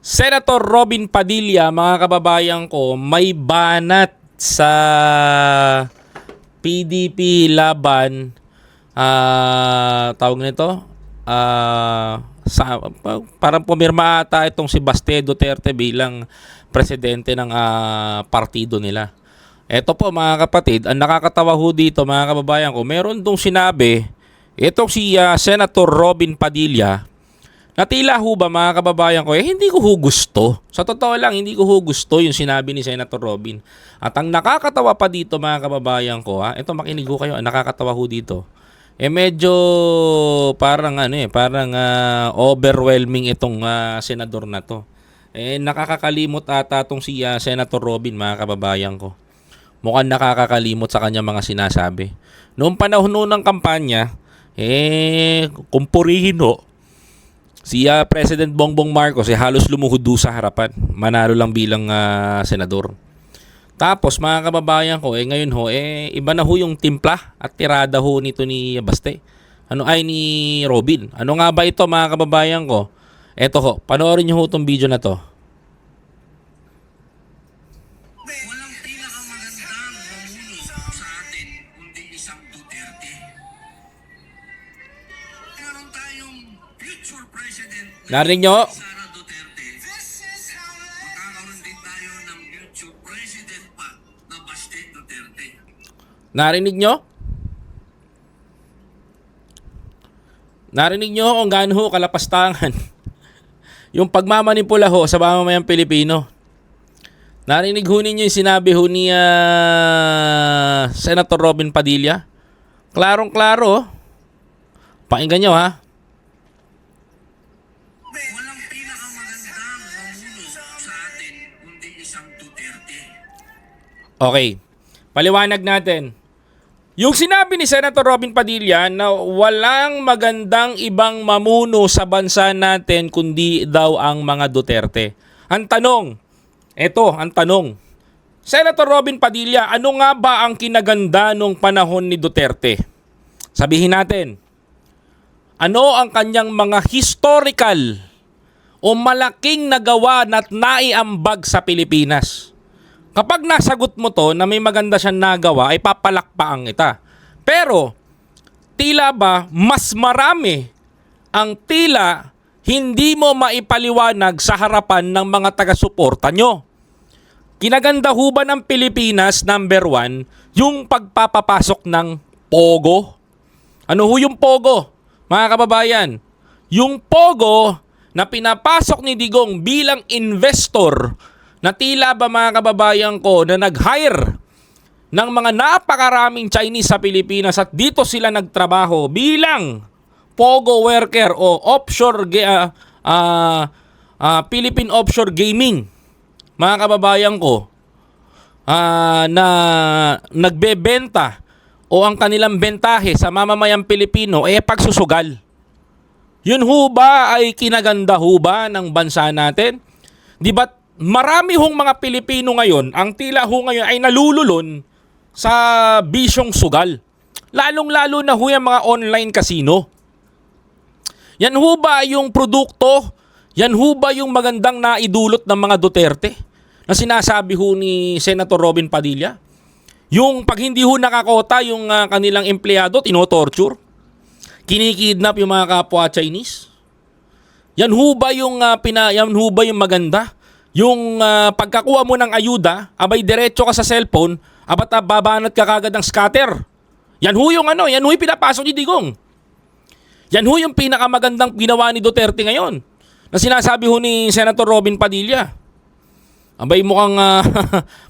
Senator Robin Padilla, mga kababayan ko, may banat sa PDP laban, tawag nito, sa, parang pumirma ata itong si Baste Duterte bilang presidente ng partido nila. Ito po mga kapatid, ang nakakatawa ho dito mga kababayan ko, meron dong sinabi, itong si Senator Robin Padilla, na tila ho ba mga kababayan ko, hindi ko ho gusto. Sa totoo lang, hindi ko ho gusto yung sinabi ni Senator Robin. At ang nakakatawa pa dito mga kababayan ko, ito makinig ho kayo, ang nakakatawa ho dito. Medyo parang parang overwhelming itong senador na to. Nakakakalimot ata itong si Senator Robin mga kababayan ko. Mukhang nakakakalimot sa kanya mga sinasabi. Noong panahon ng kampanya, kung purihin ho, si President Bongbong Marcos halos lumuhod sa harapan. Manalo lang bilang senador. Tapos mga kababayan ko, ngayon ho, iba na ho yung timpla at tirada ho nito ni Baste. Ni Robin. Ano nga ba ito mga kababayan ko? Eto ho, panoorin niyo ho itong video na to. Walang pinakamagandang mamuno sa atin kundi isang Duterte. Meron tayong future president Narinig nyo? Sara Duterte. Magkakaroon din tayo ng future president pa na Baste Duterte. Narinig nyo? Narinig nyo kung gaano ho kalapastangan yung pagmamanipula ho sa mamamayang Pilipino. Narinig ho ninyo yung sinabi ho ni Senator Robin Padilla? Klarong-klaro. Pakinggan nyo ha. Walang pinakamagandang mamuno sa atin kundi isang Duterte. Okay. Paliwanag natin. Yung sinabi ni Senator Robin Padilla na walang magandang ibang mamuno sa bansa natin kundi daw ang mga Duterte. Ang tanong, Senator Robin Padilla, ano nga ba ang kinaganda nung panahon ni Duterte? Sabihin natin, ano ang kanyang mga historical o malaking nagawa at naiambag sa Pilipinas? Kapag nasagot mo to na may maganda siyang nagawa, ay papalakpakan kita. Pero, tila ba mas marami ang tila hindi mo maipaliwanag sa harapan ng mga taga-suporta nyo? Kinaganda ho ba ng Pilipinas, number 1, yung pagpapapasok ng Pogo? Ano ho yung Pogo, mga kababayan? Yung Pogo na pinapasok ni Digong bilang investor na tila ba mga kababayan ko na nag-hire ng mga napakaraming Chinese sa Pilipinas at dito sila nagtrabaho bilang Pogo worker o offshore Philippine Offshore Gaming. Mga kababayan ko na nagbebenta o ang kanilang bentahe sa mamamayang Pilipino pagsusugal. Yun ho ba ay kinaganda ho ba ng bansa natin? Di ba marami hong mga Pilipino ngayon, ang tila ho ngayon ay nalululon sa bisyong sugal. Lalong-lalo na ho yung mga online casino. Yan ho ba yung produkto? Yan ho ba yung magandang naidulot ng mga Duterte? Na sinasabi ho ni Senator Robin Padilla? Yung pag hindi ho nakakota yung kanilang empleyado, tinotorture? Kinikidnap yung mga kapwa Chinese? Yan ho ba yung, yan ho ba yung maganda? Yung pagkakuha mo ng ayuda, abay diretso ka sa cellphone, babanat ka kagad ng scatter. Yan ho yung yan ho yung pinapasok ni Digong. Yan ho yung pinakamagandang ginawa ni Duterte ngayon. Na sinasabi ho ni Senator Robin Padilla. Abay mukhang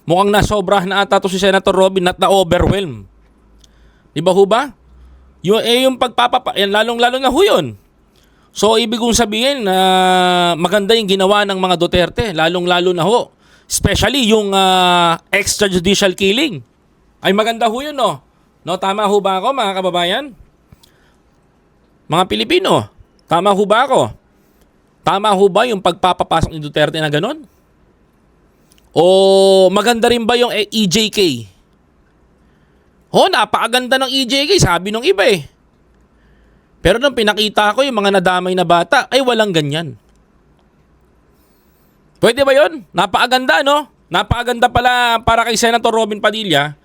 mukhang nasobra na ata to si Senator Robin at na-overwhelm. Di ba ho ba? Yung yan lalong-lalo na ho yun. So, ibig kong sabihin na maganda yung ginawa ng mga Duterte, lalong-lalo na ho. Especially yung extrajudicial killing. Ay maganda ho yun, no? No, tama ho ba ako, mga kababayan? Mga Pilipino, tama ho ba ako? Tama ho ba yung pagpapapasok ni Duterte na ganon? O maganda rin ba yung EJK? Napakaganda ng EJK, sabi nung iba eh. Pero nung pinakita ko yung mga nadamay na bata, ay walang ganyan. Pwede ba yun? Napakaganda, no? Napakaganda pala para kay Senator Robin Padilla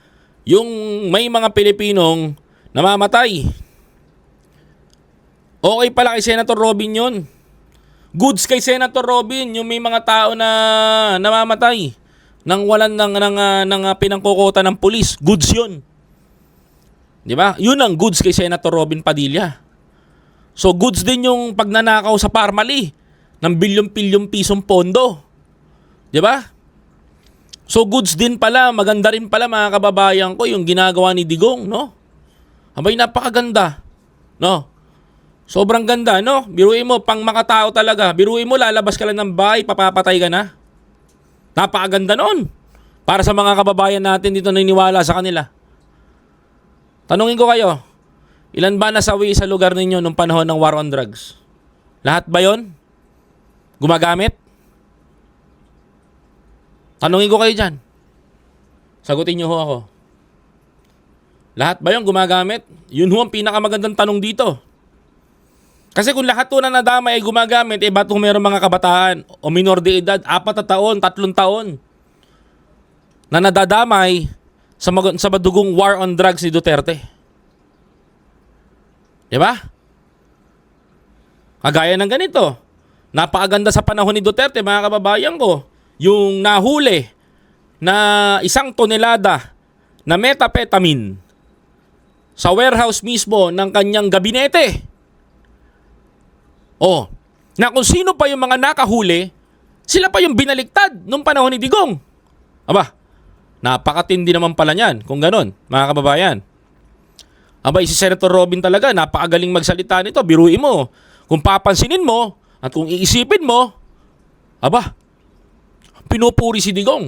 yung may mga Pilipinong namamatay. Okay pala kay Senator Robin yun. Goods kay Senator Robin yung may mga tao na namamatay nang walan ng pinangkukota ng pulis. Goods yun. Di ba? Yun ang goods kay Senator Robin Padilla. So goods din yung pagnanakaw sa Parmali ng bilyon-bilyong pisong pondo. Di ba? So goods din pala, maganda rin pala mga kababayan ko yung ginagawa ni Digong, no? Abay, napakaganda, no? Sobrang ganda, no? Biruin mo, pang makatao talaga. Biruin mo, lalabas ka lang ng bahay, papapatay ka na. Napakaganda noon. Para sa mga kababayan natin dito naniniwala sa kanila. Tanungin ko kayo, ilan ba nasawi sa lugar ninyo nung panahon ng war on drugs? Lahat ba yon gumagamit? Tanungin ko kayo dyan. Sagutin nyo ho ako. Lahat ba yung gumagamit? Yun ho ang pinakamagandang tanong dito. Kasi kung lahat ho na nadama ay gumagamit, ba't kung meron mga kabataan o minor de edad, 4 na taon, 3 taon, na nadadamay sa madugong war on drugs ni Duterte? Diba? Kagaya ng ganito. Napakaganda sa panahon ni Duterte, mga kababayan ko. Yung nahuli na 1 tonelada na methamphetamine sa warehouse mismo ng kanyang gabinete. Oh, na kung sino pa yung mga nakahuli, sila pa yung binaliktad nung panahon ni Digong. Aba, napakatindi naman pala niyan kung ganon, mga kababayan. Aba, si Senator Robin talaga, napakagaling magsalita nito. Biruin mo, kung papansinin mo at kung iisipin mo, aba, pinupuri si Digong.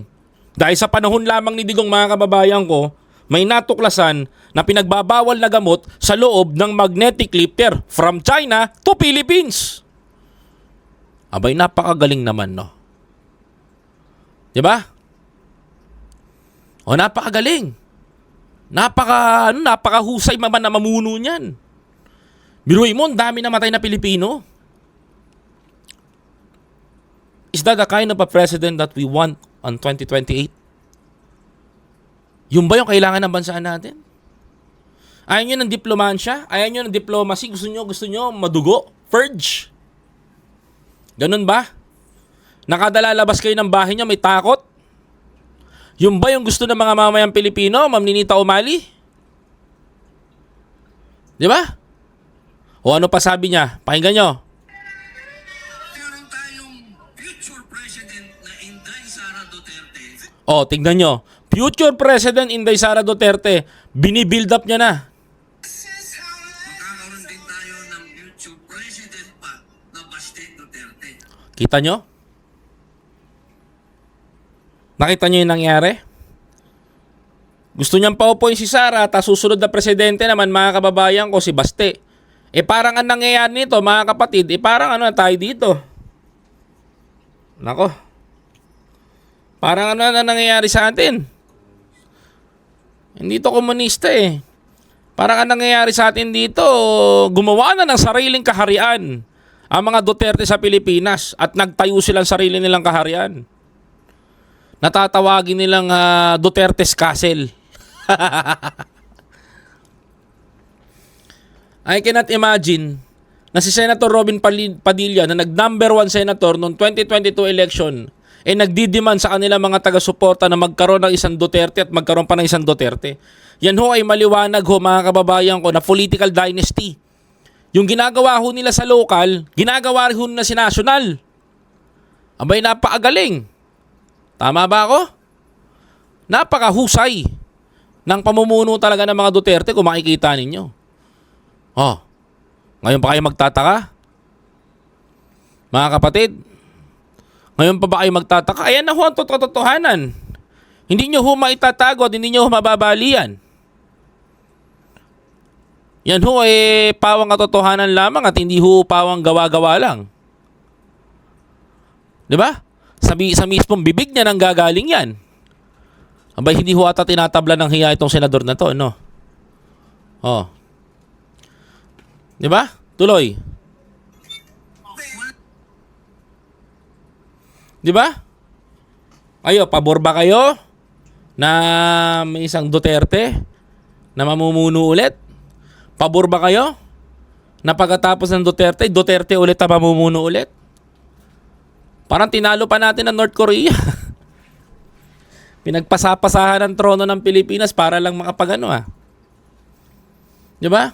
Dahil sa panahon lamang ni Digong, mga kababayan ko, may natuklasan na pinagbabawal na gamot sa loob ng magnetic lifter from China to Philippines. Abay, napakagaling naman, no? Diba? O, napakagaling. Napakahusay naman na mamuno niyan. Biruin mo, ang dami namatay na Pilipino. Is that the kind of a president that we want on 2028? Yung ba yung kailangan ng bansa natin? Ayaw nyo ng diplomansya? Ayaw nyo ng diplomacy? Gusto nyo madugo? Purge? Ganun ba? Nakadalalabas kayo ng bahay nyo, may takot? Yung ba yung gusto ng mga mamayang Pilipino, Ma'am Ninita Umali? Di ba? O ano pa sabi niya? Pakinggan nyo. Meron tayong future president na Inday Sara Duterte. O, tingnan nyo. Future President Inday Sara Duterte, binibuild up niya na. Magkakaroon din tayo ng future president pa na Baste Duterte. Kita nyo? Nakita nyo yung nangyari? Gusto niyang paupuin si Sara, tapos susunod na presidente naman, mga kababayan ko, si Baste. Parang ang nangyayari nito, mga kapatid, parang ano na tayo dito. Nako. Parang ano na nangyayari sa atin. Hindi to komunista eh. Parang ang nangyayari sa atin dito, gumawa na ng sariling kaharian ang mga Duterte sa Pilipinas at nagtayo silang sarili nilang kaharian. Natatawagin nilang Duterte's Castle. I cannot imagine na si Senator Robin Padilla na nag-number 1 senator noong 2022 election nagdidemand sa kanila mga taga-suporta na magkaroon ng isang Duterte at magkaroon pa ng isang Duterte. Yan ho ay maliwanag ho, mga kababayan ko, na political dynasty. Yung ginagawa ho nila sa local, ginagawa ho na si national. Abay, napakagaling. Tama ba ako? Napakahusay ng pamumuno talaga ng mga Duterte kung makikita ninyo. Oh, ngayon pa kayo magtataka? Mga kapatid, ngayon pa ba kayo magtataka? Ayan na ho ang totohanan. Hindi nyo ho maitatago at hindi nyo ho mababalian. Yan ho pawang katotohanan lamang at hindi ho pawang gawa-gawa lang. Diba? Sa mismong bibig niya nang gagaling yan. Abay, hindi ho ata tinatabla ng hiya itong senador na to, no? Oh. Diba? Tuloy. Di ba? Kayo, pabor ba kayo na may isang Duterte na mamumuno ulit? Pabor ba kayo na pagkatapos ng Duterte, Duterte ulit na mamumuno ulit? Parang tinalo pa natin ang North Korea. Pinagpasapasahan ng trono ng Pilipinas para lang makapagano Di ba?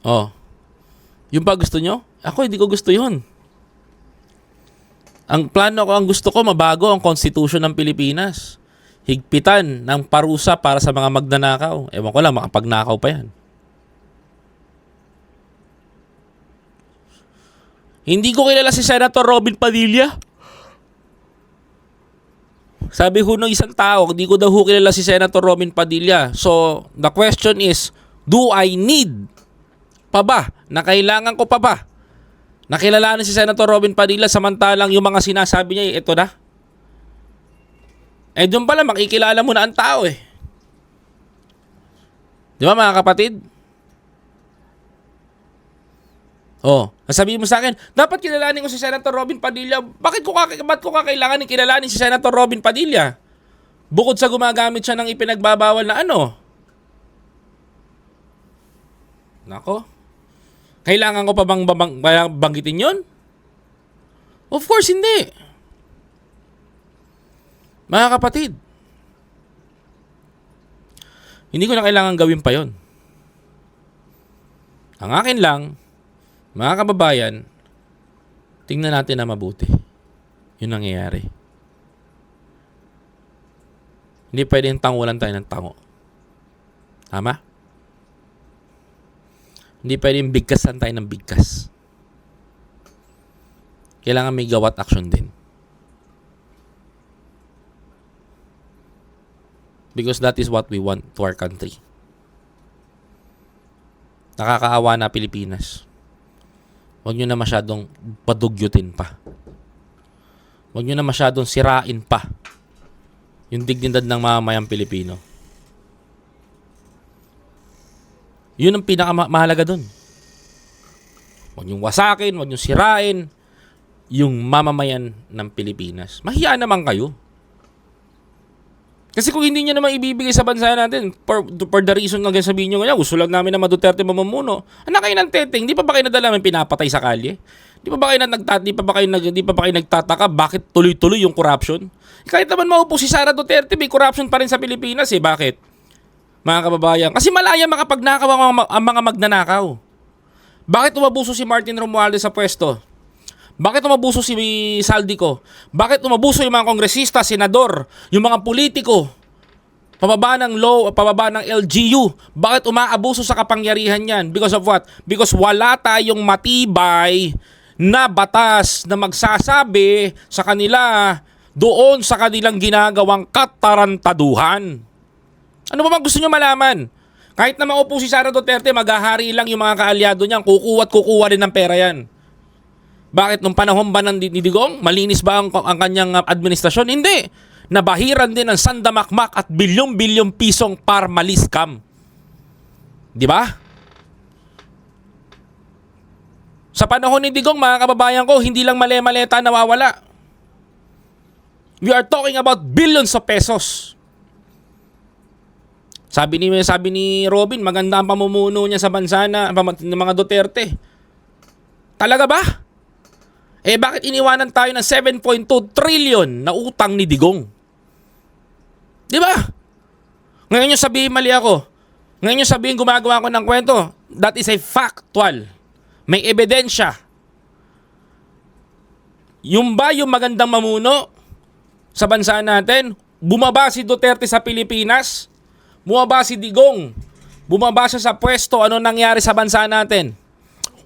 Oh. Yung pa gusto nyo? Ako hindi ko gusto yun. Ang plano ko, ang gusto ko, mabago ang konstitusyon ng Pilipinas. Higpitan ng parusa para sa mga magnanakaw. Ewan ko lang, makapagnakaw pa yan. Hindi ko kilala si Senator Robin Padilla. Sabi ho ng isang tao, hindi ko daw ho kilala si Senator Robin Padilla. So, the question is, do I need pa ba? Na kailangan ko pa ba? Nakilalanin si Senator Robin Padilla samantalang yung mga sinasabi niya, ito na. Eh, doon pala, makikilala mo na ang tao eh. Di ba mga kapatid? Oh, sabihin mo sa akin, dapat kilalanin ko si Senator Robin Padilla. Ba't ko kakailangan kilalanin si Senator Robin Padilla? Bukod sa gumagamit siya ng ipinagbabawal na ano. Nako. Kailangan ko pa bang banggitin yon? Of course, hindi. Mga kapatid, hindi ko na kailangan gawin pa yon. Ang akin lang, mga kababayan, tingnan natin na mabuti. Yun nangyayari. Hindi pwedeng tangulan tayo ng tango. Tama? Hindi pwedeng bigkasan tayo ng bigkas. Kailangan may gawat action din. Because that is what we want to our country. Nakakaawa na Pilipinas. Huwag nyo na masyadong padugyutin pa. Huwag nyo na masyadong sirain pa yung dignidad ng mamamayang Pilipino. Yun ang pinakamahalaga dun. Huwag nyo wasakin, huwag nyo sirain yung mamamayan ng Pilipinas. Mahiya naman kayo. Kasi kung hindi nyo naman ibibigay sa bansa natin, for the reason na sabihin nyo ganyan, gusto lang namin na Duterte mamumuno. Anak kayo ng teteng, di pa ba kayo nadalaman pinapatay sa kalye? Di pa ba kayo nagtataka bakit tuloy-tuloy yung corruption? Kahit naman maupo si Sara Duterte, may corruption pa rin sa Pilipinas eh. Bakit? Mga kababayan, kasi malaya makapagnakaw ang mga magnanakaw. Bakit umabuso si Martin Romualdez sa pwesto? Bakit umabuso si Saldico? Bakit umabuso yung mga kongresista, senador, yung mga politiko? Pababa ng law, pababa ng LGU. Bakit umaabuso sa kapangyarihan yan? Because of what? Because wala tayong matibay na batas na magsasabi sa kanila doon sa kanilang ginagawang katarantaduhan. Ano ba bang gusto nyo malaman? Kahit na maupo si Sara Duterte, maghahari lang yung mga kaalyado niyan, kukuha rin ng pera yan. Bakit nung panahon ba ng Digong, malinis ba ang kanyang administrasyon? Hindi. Nabahiran din ng sandamakmak at bilyong-bilyong pisong parmalis scam. Di ba? Sa panahon ni Digong, mga kababayan ko, hindi lang mali-maleta nawawala. We are talking about billions of pesos. Sabi ni Robin, maganda ang pamumuno niya sa bansa ng mga Duterte. Talaga ba? Eh bakit iniwanan tayo ng 7.2 trillion na utang ni Digong? Di ba? Ngayon yung sabihin mali ako. Ngayon yung sabihin gumagawa ko ng kwento. That is a factual. May ebidensya. Yung ba yung magandang mamuno sa bansa natin? Bumaba si Duterte sa Pilipinas? Bumaba si Digong? Bumaba siya sa pwesto? Ano nangyari sa bansa natin?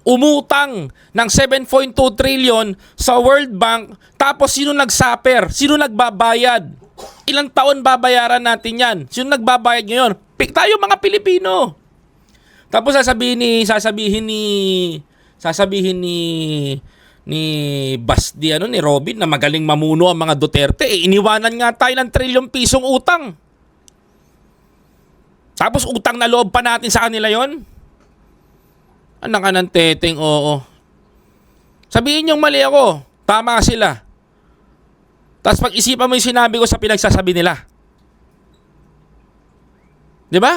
Umutang ng 7.2 trillion sa World Bank, tapos sino nag-suffer? Sino nagbabayad? Ilang taon babayaran natin yan? Sino nagbabayad ngayon? Tayo mga Pilipino. Tapos sasabihin ni Robin na magaling mamuno ang mga Duterte. Iniwanan nga tayo ng trilyong pisong utang. Tapos utang na loob pa natin sa kanila yon. Anak ka ng teteng, oo. Sabihin niyong mali ako, tama sila. Tapos pag-isipan mo yung sinabi ko sa pinagsasabi nila. Di ba?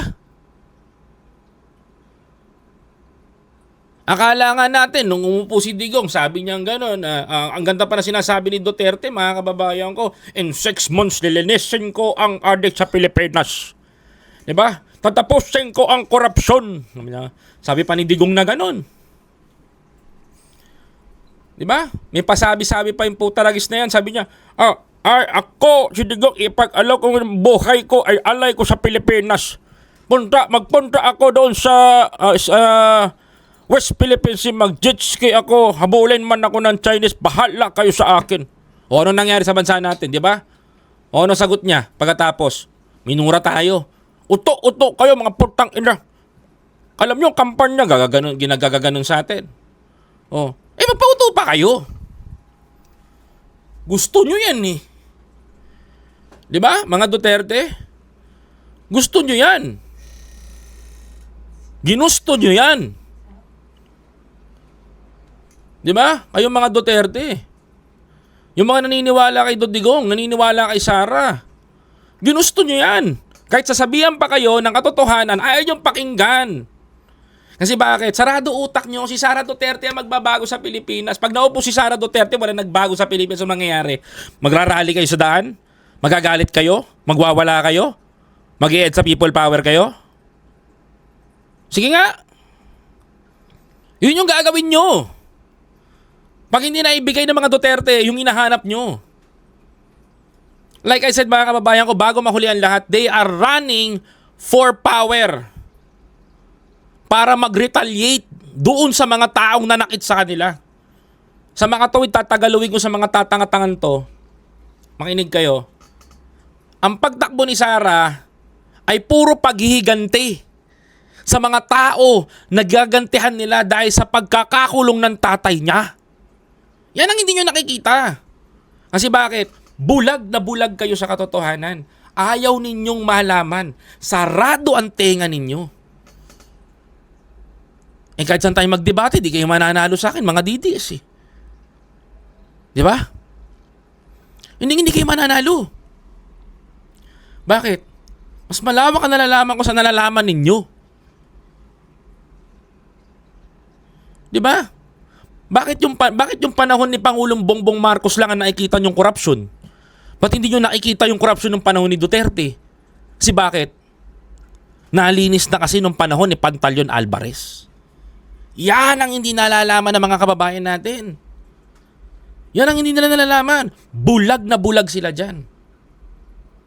Akala nga natin, nung umupo si Digong, sabi niya gano'n, ang ganda pa na sinasabi ni Duterte, mga kababayan ko, in 6 months, lilinisin ko ang adik sa Pilipinas. Diba? Tatapusin ko ang korupsyon. Sabi pa ni Digong na gano'n. Diba? May pasabi-sabi pa yung putaragis na yan. Sabi niya, ako, si Digong, ipag-alaw ko ng buhay ko, ay alay ko sa Pilipinas. Magpunta ako doon sa West Philippines, mag-jet ski ako, habulin man ako ng Chinese, bahala kayo sa akin. O ano nangyari sa bansa natin, di ba? O ano sagot niya pagkatapos? Minura tayo. Uto kayo mga putang ina. Alam niyo, kampanya ginagaganon sa atin. O, magpauto pa kayo. Gusto niyo yan eh. Di ba, mga Duterte? Gusto niyo yan. Ginusto niyo yan. Di ba? Kayong mga Duterte. Yung mga naniniwala kay Digong, naniniwala kay Sara. Ginusto nyo yan. Kahit sasabihan pa kayo ng katotohanan, ayaw yung pakinggan. Kasi bakit? Sarado utak nyo. Si Sara Duterte ang magbabago sa Pilipinas. Pag naupo si Sara Duterte, wala nagbago sa Pilipinas. Ang mangyayari? Magrarally kayo sa daan? Magagalit kayo? Magwawala kayo? Mag-i-ed sa people power kayo? Sige nga. Yun yung gagawin nyo. Pag hindi na ibigay ng mga Duterte, yung hinahanap nyo. Like I said, mga kababayan ko, bago mahuli ang lahat, they are running for power. Para mag-retaliate doon sa mga taong nanakit sa kanila. Sa mga tuwid, tatagaluin ko sa mga tatangatangan to. Makinig kayo. Ang pagtakbo ni Sara ay puro paghihiganti sa mga tao na gagantihan nila dahil sa pagkakakulong ng tatay niya. Yan ang hindi nyo nakikita. Kasi bakit? Bulag na bulag kayo sa katotohanan. Ayaw ninyong malaman. Sarado ang tenga ninyo. Kahit saan tayo magdebate, di kayo mananalo sa akin, mga DDS eh. Di ba? Hindi kayo mananalo. Bakit? Mas malawak ang nalalaman ko sa nalalaman ninyo. Di ba? Bakit yung panahon ni Pangulong Bongbong Marcos lang ang nakikita yung korupsyon? Ba't hindi nyo nakikita yung korupsyon ng panahon ni Duterte? Kasi bakit? Nalinis na kasi nung panahon ni Pantaleon Alvarez. Yan ang hindi nalalaman ng mga kababayan natin. Yan ang hindi nila nalalaman. Bulag na bulag sila dyan.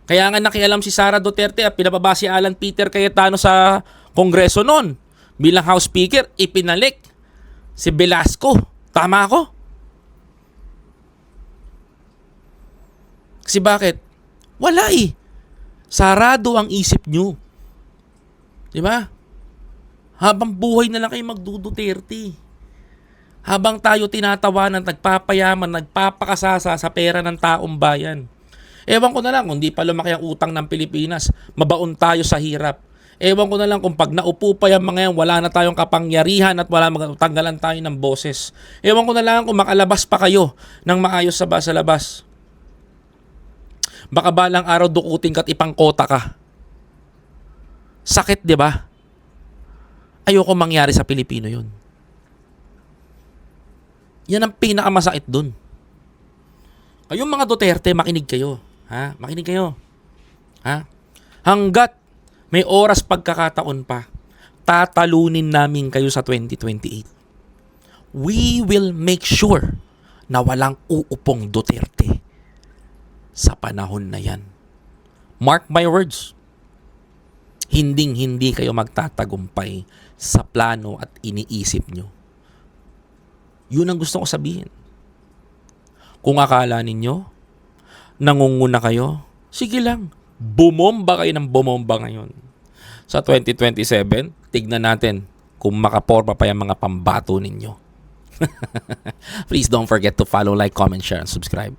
Kaya nga nakialam si Sara Duterte at pinababa si Alan Peter Cayetano sa Kongreso noon. Bilang House Speaker, ipinalik si Velasco. Tama ako? Kasi bakit? Wala eh. Sarado ang isip nyo. Diba? Habang buhay na lang kayo magduduterte. Habang tayo tinatawanan, nagpapayaman, nagpapakasasa sa pera ng taong bayan. Ewan ko na lang kung di pa lumaki ang utang ng Pilipinas, mabaon tayo sa hirap. Ewan ko na lang kung pag naupo pa yung mga yan, wala na tayong kapangyarihan at wala matanggalan tayo ng boses. Ewan ko na lang kung makalabas pa kayo ng maayos sa labas. Baka balang araw dukutin ka't ipangkota ka. Sakit, di ba? Ayoko mangyari sa Pilipino yun. Yan ang pinakamasakit dun. Kayong mga Duterte, makinig kayo. Ha? Makinig kayo. Ha? Hanggat may oras pagkakataon pa, tatalunin namin kayo sa 2028. We will make sure na walang uupong Duterte sa panahon na yan. Mark my words. Hinding-hindi kayo magtatagumpay sa plano at iniisip nyo. Yun ang gusto ko sabihin. Kung akala ninyo, nangunguna kayo, sige lang. Bumomba kayo ng bumomba ngayon. Sa 2027, tignan natin kung makaporma pa yung mga pambato ninyo. Please don't forget to follow, like, comment, share, and subscribe.